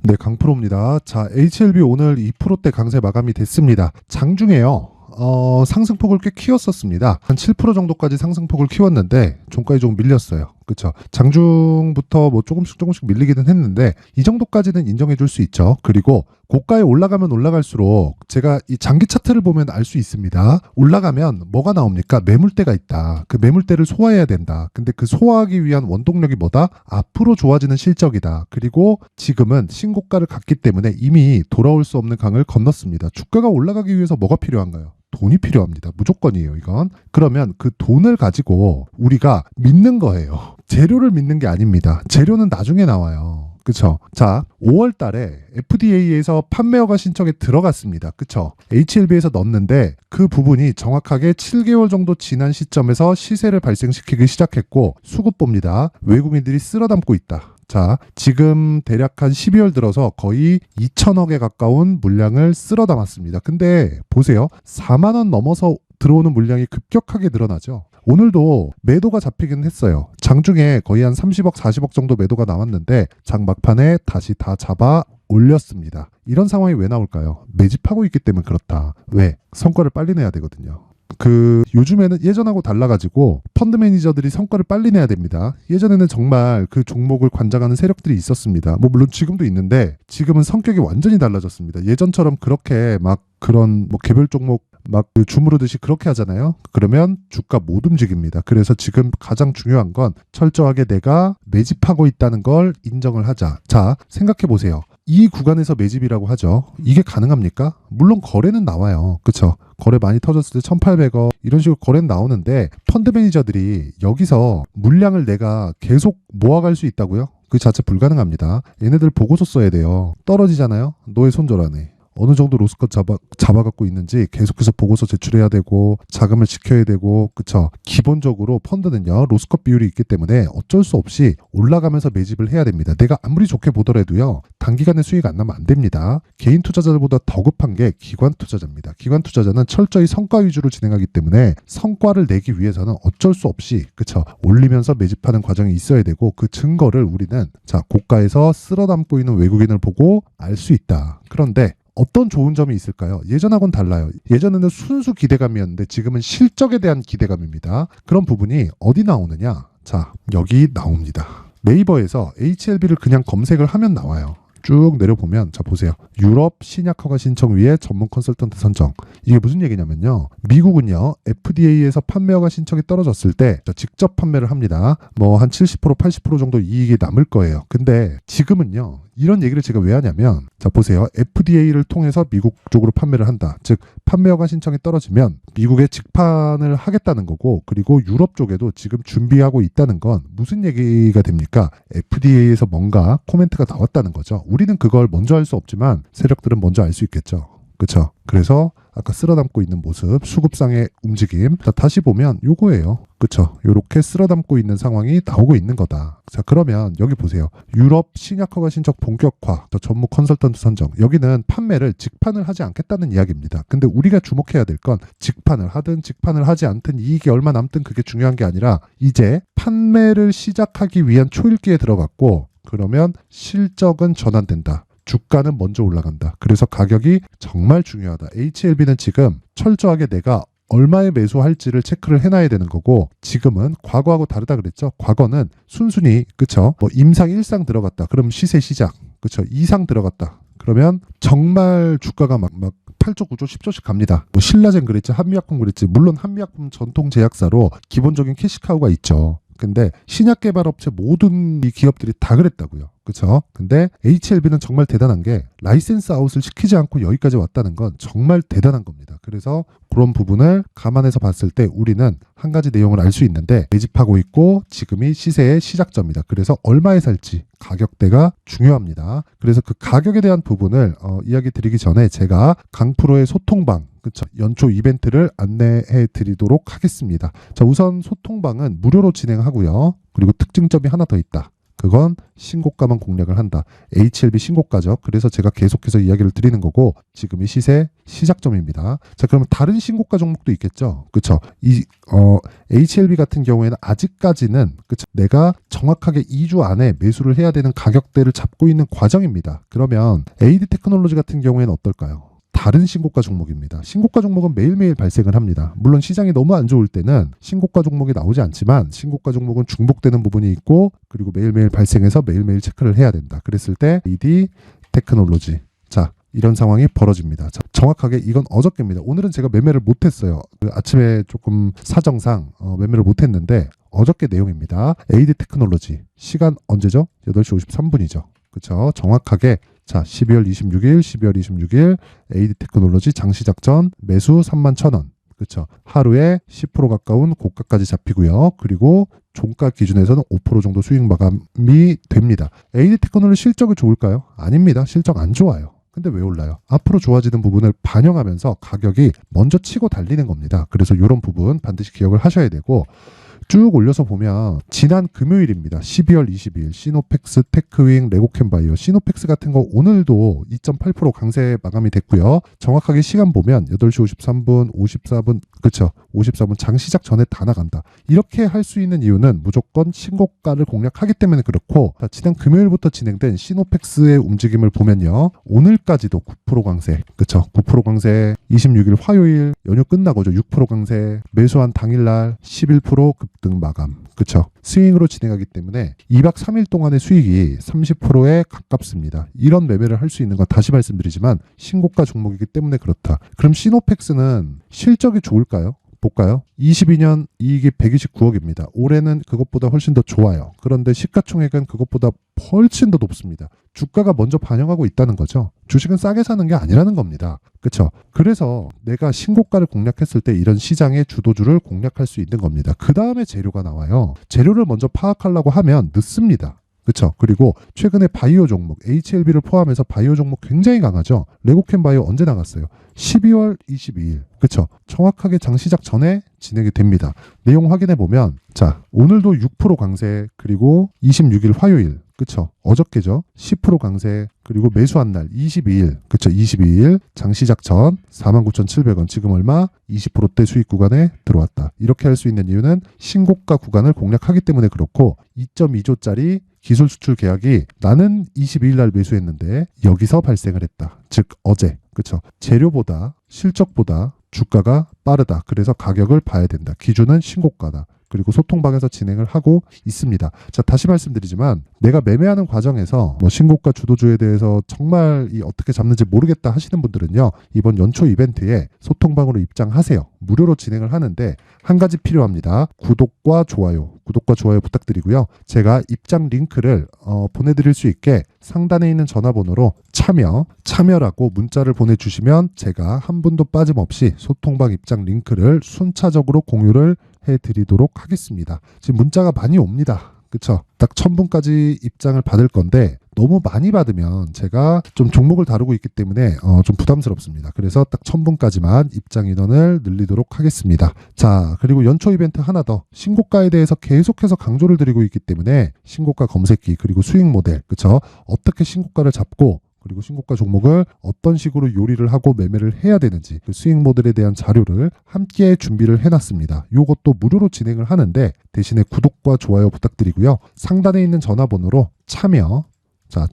네, 강프로입니다. 자, HLB 오늘 2%대 강세 마감이 됐습니다. 장중에요. 상승폭을 꽤 키웠었습니다. 한 7% 정도까지 상승폭을 키웠는데 종가에 조금 밀렸어요. 그렇죠. 장중부터 뭐 조금씩 밀리기는 했는데 이 정도까지는 인정해 줄 수 있죠. 그리고 고가에 올라가면 올라갈수록 제가 이 장기 차트를 보면 알 수 있습니다. 올라가면 뭐가 나옵니까? 매물대가 있다. 그 매물대를 소화해야 된다. 근데 그 소화하기 위한 원동력이 뭐다? 앞으로 좋아지는 실적이다. 그리고 지금은 신고가를 갔기 때문에 이미 돌아올 수 없는 강을 건넜습니다. 주가가 올라가기 위해서 뭐가 필요한가요? 돈이 필요합니다. 무조건이에요, 이건. 그러면 그 돈을 가지고 우리가 믿는 거예요. 재료를 믿는 게 아닙니다. 재료는 나중에 나와요. 그쵸? 자, 5월 달에 FDA에서 판매 허가 신청에 들어갔습니다. 그쵸? HLB에서 넣었는데 그 부분이 정확하게 7개월 정도 지난 시점에서 시세를 발생시키기 시작했고 수급봅니다. 외국인들이 쓸어담고 있다. 자, 지금 대략 한 12월 들어서 거의 2천억에 가까운 물량을 쓸어 담았습니다. 근데 보세요. 4만 원 넘어서 들어오는 물량이 급격하게 늘어나죠. 오늘도 매도가 잡히긴 했어요. 장중에 거의 한 30억, 40억 정도 매도가 나왔는데 장 막판에 다시 다 잡아 올렸습니다. 이런 상황이 왜 나올까요? 매집하고 있기 때문에 그렇다. 왜? 성과를 빨리 내야 되거든요. 요즘에는 예전하고 달라가지고 펀드 매니저들이 성과를 빨리 내야 됩니다. 예전에는 정말 그 종목을 관장하는 세력들이 있었습니다. 뭐 물론 지금도 있는데 지금은 성격이 완전히 달라졌습니다. 예전처럼 그렇게 막 그런 뭐 개별 종목 막 주무르듯이 그렇게 하잖아요. 그러면 주가 못 움직입니다. 그래서 지금 가장 중요한 건 철저하게 내가 매집하고 있다는 걸 인정을 하자. 자, 생각해 보세요. 이 구간에서 매집이라고 하죠. 이게 가능합니까? 물론 거래는 나와요. 그쵸? 거래 많이 터졌을 때 1,800억 이런 식으로 거래는 나오는데 펀드 매니저들이 여기서 물량을 내가 계속 모아갈 수 있다고요? 그 자체 불가능합니다. 얘네들 보고서 써야 돼요. 떨어지잖아요? 너의 손절하네. 어느 정도 로스컷 잡아갖고 있는지 계속해서 보고서 제출해야 되고 자금을 지켜야 되고 그쵸. 기본적으로 펀드는요 로스컷 비율이 있기 때문에 어쩔 수 없이 올라가면서 매집을 해야 됩니다. 내가 아무리 좋게 보더라도요 단기간에 수익 안 나면 안 됩니다. 개인 투자자들보다 더 급한 게 기관 투자자입니다. 기관 투자자는 철저히 성과 위주로 진행하기 때문에 성과를 내기 위해서는 어쩔 수 없이 그쵸 올리면서 매집하는 과정이 있어야 되고 그 증거를 우리는 자 고가에서 쓸어담고 있는 외국인을 보고 알 수 있다. 그런데 어떤 좋은 점이 있을까요? 예전하고는 달라요. 예전에는 순수 기대감이었는데 지금은 실적에 대한 기대감입니다. 그런 부분이 어디 나오느냐? 자, 여기 나옵니다. 네이버에서 HLB를 그냥 검색을 하면 나와요. 쭉 내려보면 자 보세요. 유럽 신약 허가 신청 위에 전문 컨설턴트 선정. 이게 무슨 얘기냐면요. 미국은요. FDA에서 판매 허가 신청이 떨어졌을 때 직접 판매를 합니다. 뭐 한 70% 80% 정도 이익이 남을 거예요. 근데 지금은요. 이런 얘기를 제가 왜 하냐면 자 보세요. FDA를 통해서 미국 쪽으로 판매를 한다. 즉 판매 허가 신청이 떨어지면 미국에 직판을 하겠다는 거고 그리고 유럽 쪽에도 지금 준비하고 있다는 건 무슨 얘기가 됩니까? FDA에서 뭔가 코멘트가 나왔다는 거죠. 우리는 그걸 먼저 할 수 없지만 세력들은 먼저 알 수 있겠죠. 그렇죠? 그래서 아까 쓸어담고 있는 모습, 수급상의 움직임. 자, 다시 보면 요거예요. 그렇죠? 요렇게 쓸어담고 있는 상황이 나오고 있는 거다. 자, 그러면 여기 보세요. 유럽 신약 허가 신청 본격화, 전문 컨설턴트 선정. 여기는 판매를 직판을 하지 않겠다는 이야기입니다. 근데 우리가 주목해야 될 건 직판을 하든 직판을 하지 않든 이익이 얼마 남든 그게 중요한 게 아니라 이제 판매를 시작하기 위한 초읽기에 들어갔고 그러면 실적은 전환된다. 주가는 먼저 올라간다. 그래서 가격이 정말 중요하다. HLB는 지금 철저하게 내가 얼마에 매수할지를 체크를 해놔야 되는 거고 지금은 과거하고 다르다 그랬죠. 과거는 순순히 그쵸. 뭐 임상 1상 들어갔다. 그럼 시세 시작. 그쵸. 2상 들어갔다. 그러면 정말 주가가 막 8조, 9조, 10조씩 갑니다. 뭐 신라젠 그랬지, 한미약품 그랬지. 물론 한미약품 전통 제약사로 기본적인 캐시카우가 있죠. 근데 신약 개발 업체 모든 이 기업들이 다 그랬다고요. 그렇죠? 근데 HLB는 정말 대단한 게 라이센스 아웃을 시키지 않고 여기까지 왔다는 건 정말 대단한 겁니다. 그래서 그런 부분을 감안해서 봤을 때 우리는 한 가지 내용을 알 수 있는데 매집하고 있고 지금이 시세의 시작점이다. 그래서 얼마에 살지 가격대가 중요합니다. 그래서 그 가격에 대한 부분을 이야기 드리기 전에 제가 강프로의 소통방 그쵸. 연초 이벤트를 안내해 드리도록 하겠습니다. 자, 우선 소통방은 무료로 진행하고요. 그리고 특징점이 하나 더 있다. 그건 신고가만 공략을 한다. HLB 신고가죠. 그래서 제가 계속해서 이야기를 드리는 거고 지금이 시세 시작점입니다. 자, 그러면 다른 신고가 종목도 있겠죠. 그렇죠? HLB 같은 경우에는 아직까지는 그쵸? 내가 정확하게 2주 안에 매수를 해야 되는 가격대를 잡고 있는 과정입니다. 그러면 AD 테크놀로지 같은 경우에는 어떨까요? 다른 신고가 종목입니다. 신고가 종목은 매일매일 발생을 합니다. 물론 시장이 너무 안 좋을 때는 신고가 종목이 나오지 않지만 신고가 종목은 중복되는 부분이 있고 그리고 매일매일 발생해서 매일매일 체크를 해야 된다. 그랬을 때 AD 테크놀로지. 자, 이런 상황이 벌어집니다. 자, 정확하게 이건 어저께입니다. 오늘은 제가 매매를 못했어요. 아침에 조금 사정상 매매를 못했는데 어저께 내용입니다. AD 테크놀로지. 시간 언제죠? 8시 53분이죠. 그렇죠? 정확하게 자, 12월 26일 AD 테크놀로지 장시작 전 매수 31,000원. 그렇죠? 하루에 10% 가까운 고가까지 잡히고요. 그리고 종가 기준에서는 5% 정도 수익 마감이 됩니다. AD 테크놀로지 실적이 좋을까요? 아닙니다. 실적 안 좋아요. 근데 왜 올라요? 앞으로 좋아지는 부분을 반영하면서 가격이 먼저 치고 달리는 겁니다. 그래서 이런 부분 반드시 기억을 하셔야 되고 쭉 올려서 보면 지난 금요일입니다. 12월 22일 시노펙스, 테크윙, 레고캠바이오. 시노펙스 같은 거 오늘도 2.8% 강세 마감이 됐고요. 정확하게 시간 보면 8시 53분, 54분, 그렇죠. 54분 장 시작 전에 다 나간다. 이렇게 할 수 있는 이유는 무조건 신고가를 공략하기 때문에 그렇고 지난 금요일부터 진행된 시노펙스의 움직임을 보면요. 오늘까지도 9% 강세, 그렇죠. 9% 강세, 26일 화요일 연휴 끝나고죠. 6% 강세, 매수한 당일날 11% 급등 마감. 그렇죠. 스윙으로 진행하기 때문에 2박 3일 동안의 수익이 30%에 가깝습니다. 이런 매매를 할 수 있는 건 다시 말씀드리지만 신고가 종목이기 때문에 그렇다. 그럼 시노펙스는 실적이 좋을까요? 볼까요? 22년 이익이 129억입니다. 올해는 그것보다 훨씬 더 좋아요. 그런데 시가총액은 그것보다 훨씬 더 높습니다. 주가가 먼저 반영하고 있다는 거죠. 주식은 싸게 사는 게 아니라는 겁니다. 그렇죠? 그래서 내가 신고가를 공략했을 때 이런 시장의 주도주를 공략할 수 있는 겁니다. 그 다음에 재료가 나와요. 재료를 먼저 파악하려고 하면 늦습니다. 그렇죠. 그리고 최근에 바이오 종목 HLB를 포함해서 바이오 종목 굉장히 강하죠. 레고캠 바이오 언제 나갔어요? 12월 22일. 그렇죠. 정확하게 장 시작 전에 진행이 됩니다. 내용 확인해 보면 자, 오늘도 6% 강세 그리고 26일 화요일. 그렇죠. 어저께죠. 10% 강세 그리고 매수한 날 22일. 그렇죠. 22일 장 시작 전 49,700원. 지금 얼마? 20%대 수익 구간에 들어왔다. 이렇게 할 수 있는 이유는 신고가 구간을 공략하기 때문에 그렇고 2.2조짜리 기술 수출 계약이 나는 22일 날 매수했는데 여기서 발생을 했다. 즉 어제. 그렇죠. 재료보다 실적보다 주가가 빠르다. 그래서 가격을 봐야 된다. 기준은 신고가다. 그리고 소통방에서 진행을 하고 있습니다. 자, 다시 말씀드리지만 내가 매매하는 과정에서 신고가 주도주에 대해서 정말 어떻게 잡는지 모르겠다 하시는 분들은요. 이번 연초 이벤트에 소통방으로 입장하세요. 무료로 진행을 하는데 한 가지 필요합니다. 구독과 좋아요 부탁드리고요. 제가 입장 링크를 보내드릴 수 있게 상단에 있는 전화번호로 참여라고 문자를 보내주시면 제가 한 분도 빠짐없이 소통방 입장 링크를 순차적으로 공유를 해드리도록 하겠습니다. 지금 문자가 많이 옵니다. 그쵸? 딱 1000분까지 입장을 받을 건데 너무 많이 받으면 제가 좀 종목을 다루고 있기 때문에 좀 부담스럽습니다. 그래서 딱 1000분까지만 입장 인원을 늘리도록 하겠습니다. 자, 그리고 연초 이벤트 하나 더. 신고가에 대해서 계속해서 강조를 드리고 있기 때문에 신고가 검색기 그리고 수익 모델, 그쵸? 어떻게 신고가를 잡고 그리고 신고가 종목을 어떤 식으로 요리를 하고 매매를 해야 되는지 그 수익 모델에 대한 자료를 함께 준비를 해놨습니다. 이것도 무료로 진행을 하는데 대신에 구독과 좋아요 부탁드리고요. 상단에 있는 전화번호로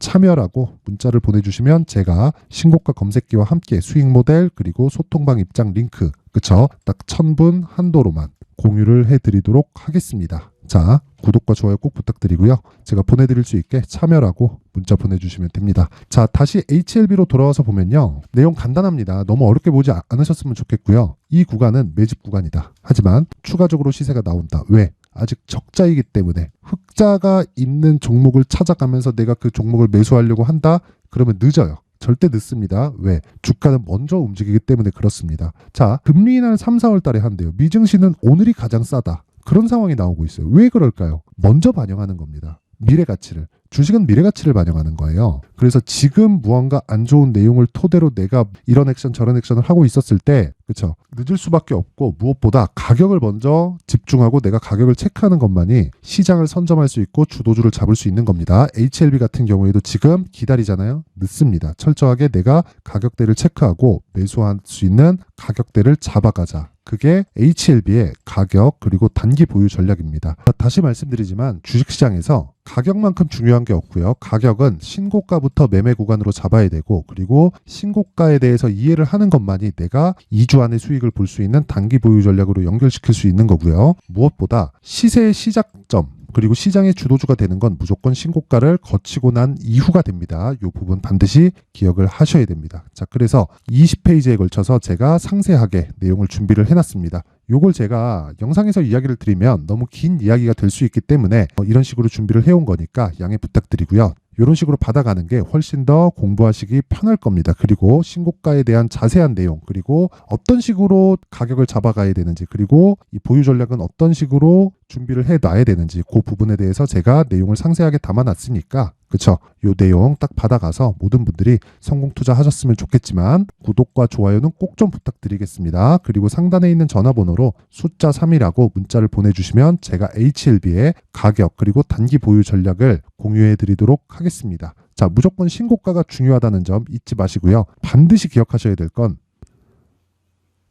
참여라고 문자를 보내주시면 제가 신고가 검색기와 함께 수익 모델 그리고 소통방 입장 링크 그쵸? 딱 1000분 한도로만 공유를 해드리도록 하겠습니다. 자, 구독과 좋아요 꼭 부탁드리고요. 제가 보내드릴 수 있게 참여라고 문자 보내주시면 됩니다. 자, 다시 HLB로 돌아와서 보면요. 내용 간단합니다. 너무 어렵게 보지 않으셨으면 좋겠고요. 이 구간은 매집 구간이다. 하지만 추가적으로 시세가 나온다. 왜? 아직 적자이기 때문에 흑자가 있는 종목을 찾아가면서 내가 그 종목을 매수하려고 한다? 그러면 늦어요. 절대 늦습니다. 왜? 주가는 먼저 움직이기 때문에 그렇습니다. 자, 금리 인하를 3, 4월 달에 한대요. 미증시는 오늘이 가장 싸다. 그런 상황이 나오고 있어요. 왜 그럴까요? 먼저 반영하는 겁니다. 미래 가치를. 주식은 미래 가치를 반영하는 거예요. 그래서 지금 무언가 안 좋은 내용을 토대로 내가 이런 액션 저런 액션을 하고 있었을 때 그렇죠. 늦을 수밖에 없고 무엇보다 가격을 먼저 집중하고 내가 가격을 체크하는 것만이 시장을 선점할 수 있고 주도주를 잡을 수 있는 겁니다. HLB 같은 경우에도 지금 기다리잖아요. 늦습니다. 철저하게 내가 가격대를 체크하고 매수할 수 있는 가격대를 잡아가자. 그게 HLB의 가격 그리고 단기 보유 전략입니다. 다시 말씀드리지만 주식시장에서 가격만큼 중요한 게 없고요. 가격은 신고가부터 매매 구간으로 잡아야 되고 그리고 신고가에 대해서 이해를 하는 것만이 내가 2주 안에 수익을 볼 수 있는 단기 보유 전략으로 연결시킬 수 있는 거고요. 무엇보다 시세의 시작점 그리고 시장의 주도주가 되는 건 무조건 신고가를 거치고 난 이후가 됩니다. 이 부분 반드시 기억을 하셔야 됩니다. 자, 그래서 20페이지에 걸쳐서 제가 상세하게 내용을 준비를 해놨습니다. 요걸 제가 영상에서 이야기를 드리면 너무 긴 이야기가 될 수 있기 때문에 이런 식으로 준비를 해온 거니까 양해 부탁드리고요. 이런 식으로 받아가는 게 훨씬 더 공부하시기 편할 겁니다. 그리고 신고가에 대한 자세한 내용, 그리고 어떤 식으로 가격을 잡아가야 되는지, 그리고 이 보유 전략은 어떤 식으로 준비를 해놔야 되는지 그 부분에 대해서 제가 내용을 상세하게 담아놨으니까 그쵸? 요 내용 딱 받아가서 모든 분들이 성공 투자하셨으면 좋겠지만 구독과 좋아요는 꼭 좀 부탁드리겠습니다. 그리고 상단에 있는 전화번호로 숫자 3이라고 문자를 보내주시면 제가 HLB의 가격 그리고 단기 보유 전략을 공유해 드리도록 하겠습니다. 자, 무조건 신고가가 중요하다는 점 잊지 마시고요. 반드시 기억하셔야 될 건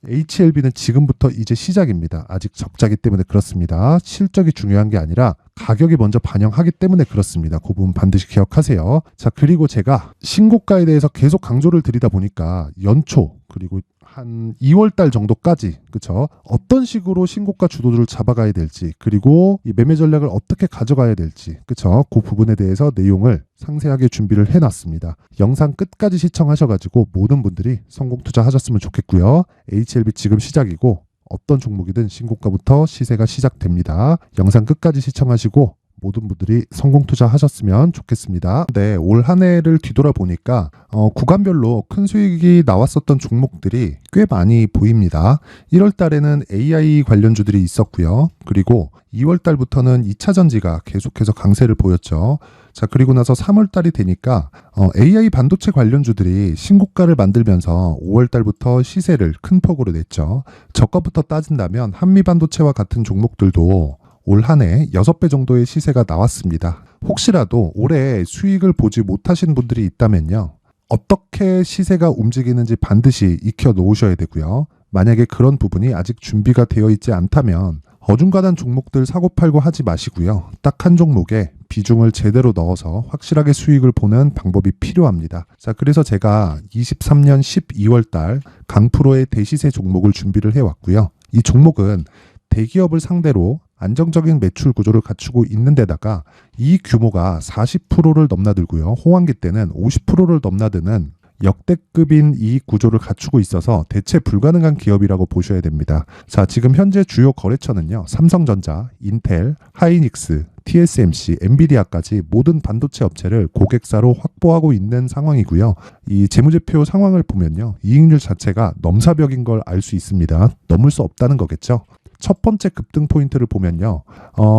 HLB는 지금부터 이제 시작입니다. 아직 적자기 때문에 그렇습니다. 실적이 중요한 게 아니라 가격이 먼저 반영하기 때문에 그렇습니다. 그 부분 반드시 기억하세요. 자, 그리고 제가 신고가에 대해서 계속 강조를 드리다 보니까 연초 그리고 한 2월 달 정도까지 그쵸? 어떤 식으로 신고가 주도주를 잡아가야 될지 그리고 이 매매 전략을 어떻게 가져가야 될지 그쵸? 그 부분에 대해서 내용을 상세하게 준비를 해놨습니다. 영상 끝까지 시청하셔가지고 모든 분들이 성공 투자하셨으면 좋겠고요. HLB 지금 시작이고 어떤 종목이든 신고가부터 시세가 시작됩니다. 영상 끝까지 시청하시고 모든 분들이 성공 투자하셨으면 좋겠습니다. 네, 올 한 해를 뒤돌아보니까 구간별로 큰 수익이 나왔었던 종목들이 꽤 많이 보입니다. 1월 달에는 AI 관련주들이 있었고요. 그리고 2월 달부터는 2차 전지가 계속해서 강세를 보였죠. 자, 그리고 나서 3월 달이 되니까 AI 반도체 관련주들이 신고가를 만들면서 5월 달부터 시세를 큰 폭으로 냈죠. 저가부터 따진다면 한미반도체와 같은 종목들도 올 한 해 6배 정도의 시세가 나왔습니다. 혹시라도 올해 수익을 보지 못하신 분들이 있다면요. 어떻게 시세가 움직이는지 반드시 익혀 놓으셔야 되고요. 만약에 그런 부분이 아직 준비가 되어 있지 않다면 어중간한 종목들 사고팔고 하지 마시고요. 딱 한 종목에 비중을 제대로 넣어서 확실하게 수익을 보는 방법이 필요합니다. 자, 그래서 제가 23년 12월 달 강프로의 대시세 종목을 준비를 해왔고요. 이 종목은 대기업을 상대로 안정적인 매출 구조를 갖추고 있는 데다가 이 규모가 40%를 넘나들고요. 호황기 때는 50%를 넘나드는 역대급인 이익 구조를 갖추고 있어서 대체 불가능한 기업이라고 보셔야 됩니다. 자, 지금 현재 주요 거래처는요. 삼성전자, 인텔, 하이닉스, TSMC, 엔비디아까지 모든 반도체 업체를 고객사로 확보하고 있는 상황이고요. 이 재무제표 상황을 보면요. 이익률 자체가 넘사벽인 걸 알 수 있습니다. 넘을 수 없다는 거겠죠. 첫 번째 급등 포인트를 보면요.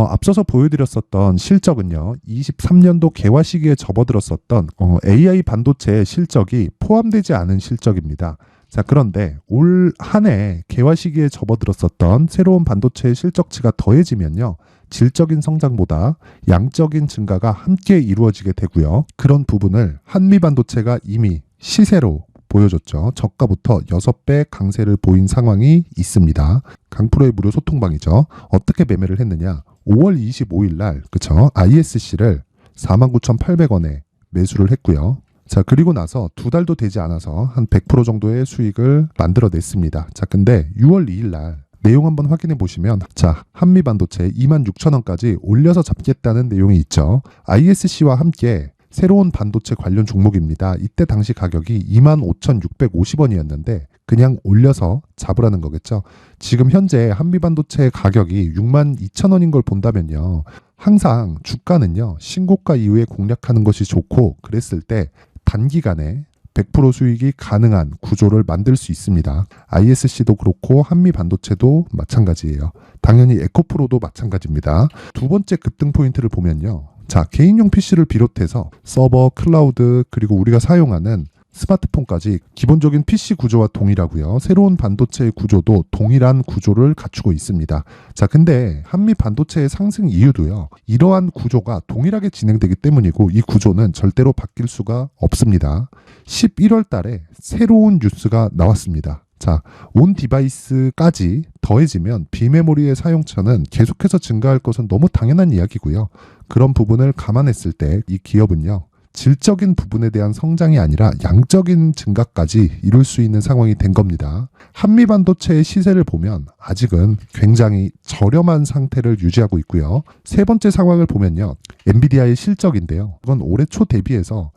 앞서서 보여드렸었던 실적은요. 23년도 개화 시기에 접어들었었던 AI 반도체의 실적이 포함되지 않은 실적입니다. 자, 그런데 올 한 해 개화 시기에 접어들었었던 새로운 반도체의 실적치가 더해지면요. 질적인 성장보다 양적인 증가가 함께 이루어지게 되고요. 그런 부분을 한미반도체가 이미 시세로 보여줬죠. 저가부터 6배 강세를 보인 상황이 있습니다. 강프로의 무료 소통방이죠. 어떻게 매매를 했느냐. 5월 25일 날 그쵸? ISC를 49,800원에 매수를 했고요. 자, 그리고 나서 2달도 되지 않아서 한 100% 정도의 수익을 만들어냈습니다. 자, 근데 6월 2일 날 내용 한번 확인해 보시면 자, 한미반도체 26,000원까지 올려서 잡겠다는 내용이 있죠. ISC와 함께 새로운 반도체 관련 종목입니다. 이때 당시 가격이 25,650원이었는데 그냥 올려서 잡으라는 거겠죠. 지금 현재 한미반도체 가격이 62,000원인 걸 본다면요. 항상 주가는요. 신고가 이후에 공략하는 것이 좋고 그랬을 때 단기간에 100% 수익이 가능한 구조를 만들 수 있습니다. ISC도 그렇고 한미반도체도 마찬가지예요. 당연히 에코프로도 마찬가지입니다. 두 번째 급등 포인트를 보면요. 자, 개인용 PC를 비롯해서 서버, 클라우드, 그리고 우리가 사용하는 스마트폰까지 기본적인 PC 구조와 동일하고요. 새로운 반도체의 구조도 동일한 구조를 갖추고 있습니다. 자, 근데 한미 반도체의 상승 이유도요. 이러한 구조가 동일하게 진행되기 때문이고 이 구조는 절대로 바뀔 수가 없습니다. 11월 달에 새로운 뉴스가 나왔습니다. 자, 온 디바이스까지 더해지면 비메모리의 사용처는 계속해서 증가할 것은 너무 당연한 이야기고요. 그런 부분을 감안했을 때 이 기업은요. 질적인 부분에 대한 성장이 아니라 양적인 증가까지 이룰 수 있는 상황이 된 겁니다. 한미 반도체의 시세를 보면 아직은 굉장히 저렴한 상태를 유지하고 있고요. 세 번째 상황을 보면요. 엔비디아의 실적인데요. 이건 올해 초 대비해서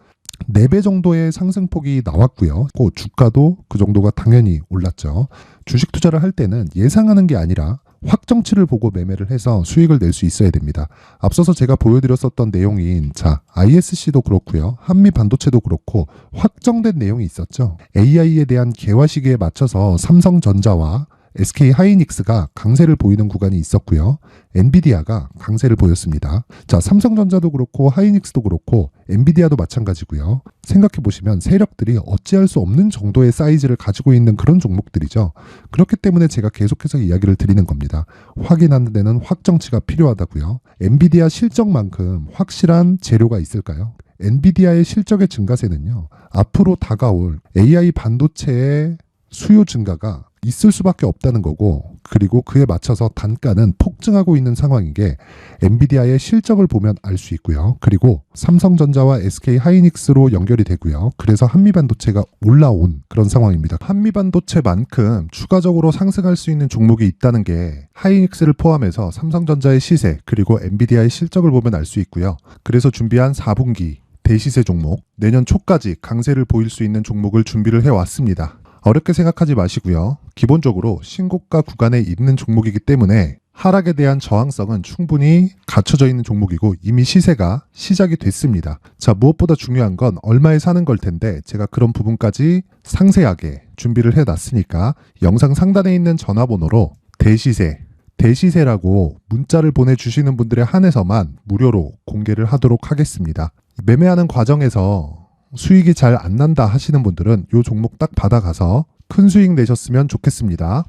4배 정도의 상승폭이 나왔고요. 그 주가도 그 정도가 당연히 올랐죠. 주식 투자를 할 때는 예상하는 게 아니라 확정치를 보고 매매를 해서 수익을 낼 수 있어야 됩니다. 앞서서 제가 보여드렸었던 내용인 ISC도 그렇고요. 한미 반도체도 그렇고 확정된 내용이 있었죠. AI에 대한 개화 시기에 맞춰서 삼성전자와 SK 하이닉스가 강세를 보이는 구간이 있었고요. 엔비디아가 강세를 보였습니다. 자, 삼성전자도 그렇고 하이닉스도 그렇고 엔비디아도 마찬가지고요. 생각해 보시면 세력들이 어찌할 수 없는 정도의 사이즈를 가지고 있는 그런 종목들이죠. 그렇기 때문에 제가 계속해서 이야기를 드리는 겁니다. 확인하는 데는 확정치가 필요하다고요. 엔비디아 실적만큼 확실한 재료가 있을까요? 엔비디아의 실적의 증가세는요. 앞으로 다가올 AI 반도체의 수요 증가가 있을 수밖에 없다는 거고, 그리고 그에 맞춰서 단가는 폭증하고 있는 상황인 게 엔비디아의 실적을 보면 알 수 있고요. 그리고 삼성전자와 SK 하이닉스로 연결이 되고요. 그래서 한미반도체가 올라온 그런 상황입니다. 한미반도체만큼 추가적으로 상승할 수 있는 종목이 있다는 게 하이닉스를 포함해서 삼성전자의 시세 그리고 엔비디아의 실적을 보면 알 수 있고요. 그래서 준비한 4분기 대시세 종목, 내년 초까지 강세를 보일 수 있는 종목을 준비를 해왔습니다. 어렵게 생각하지 마시고요. 기본적으로 신고가 구간에 있는 종목이기 때문에 하락에 대한 저항성은 충분히 갖춰져 있는 종목이고 이미 시세가 시작이 됐습니다. 자, 무엇보다 중요한 건 얼마에 사는 걸 텐데 제가 그런 부분까지 상세하게 준비를 해놨으니까 영상 상단에 있는 전화번호로 대시세라고 문자를 보내주시는 분들에 한해서만 무료로 공개를 하도록 하겠습니다. 매매하는 과정에서 수익이 잘 안 난다 하시는 분들은 이 종목 딱 받아가서 큰 수익 내셨으면 좋겠습니다.